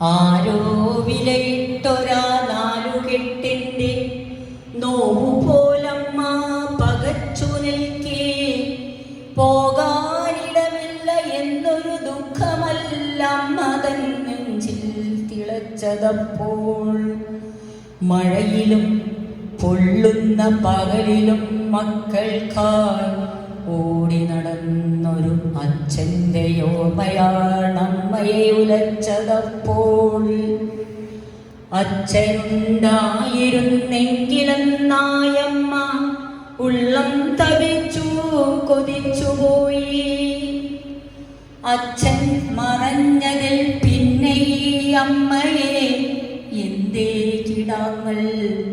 ആരോ വിലയിട്ടൊരാ നാലുകെട്ടിന്റെ നോവു പോലമ്മ പകച്ചു നിൽക്കേ. പോകാനിടമില്ല എന്നൊരു ദുഃഖമല്ലമ്മ തൻ നെഞ്ചിൽ തിളച്ചതപ്പോൾ. മഴയിലും പൊള്ളുന്ന പകലിലും മക്കൾക്കായി ഓടി നടന്നൊരു അച്ഛൻ്റെ ഓർമ്മയാണമ്മയെ ഉലച്ചതപ്പോൾ. അച്ഛനുണ്ടായിരുന്നെങ്കിലെന്നായമ്മ ഉള്ളം തപിച്ചു കൊതിച്ചുപോയി. അച്ഛൻ മറഞ്ഞതിൽ പിന്നെ ഈ അമ്മയെ എന്തേ കിടാങ്ങൾ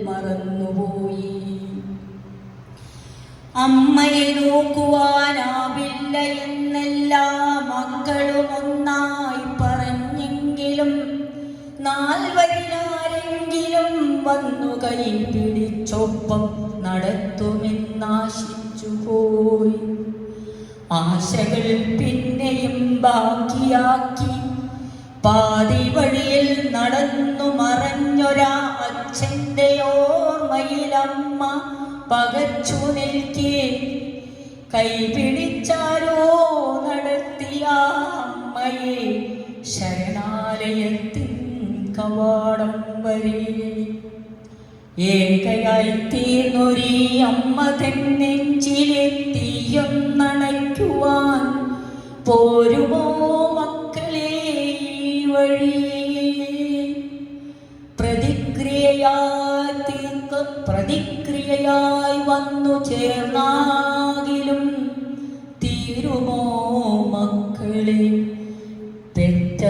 മറന്നുപോയി. അമ്മയെ നോക്കുവാനാവില്ല എന്നെല്ലാ മക്കളും ഒന്നായി പറഞ്ഞെങ്കിലും നാൽവരിലാരെങ്കിലും വന്നു കൈ പിടിച്ചൊപ്പം നടത്തുമെന്നാശിച്ചുപോയി. ആശകൾ പിന്നെയും ബാക്കിയാക്കി പാതി വഴിയിൽ നടന്നു മറഞ്ഞൊരാ അച്ഛൻ്റെ ഓർമ്മയിലമ്മ പകച്ചു നിൽക്കേ. കൈപിടിച്ചാരോ നടത്തിയ അമ്മയെ ശരണാലയത്തിൻ കവാടം വരെ. ഏകയായി തീർന്നൊരീ അമ്മ തൻ നെഞ്ചിലെ തീയൊന്നണയ്ക്കുവാൻ പോരുമോ മക്കളെ ഈ വഴി? പ്രതിക്രിയയായി വന്നു ചേർന്നാകിലും തീരുമോ മക്കളെ? പെറ്റ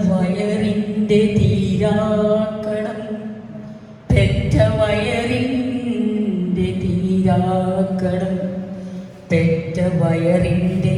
വയറിൻ്റെ തീരാക്കണം, പെറ്റ വയറിൻ്റെ തീരാക്കണം, പെറ്റ വയറിൻ്റെ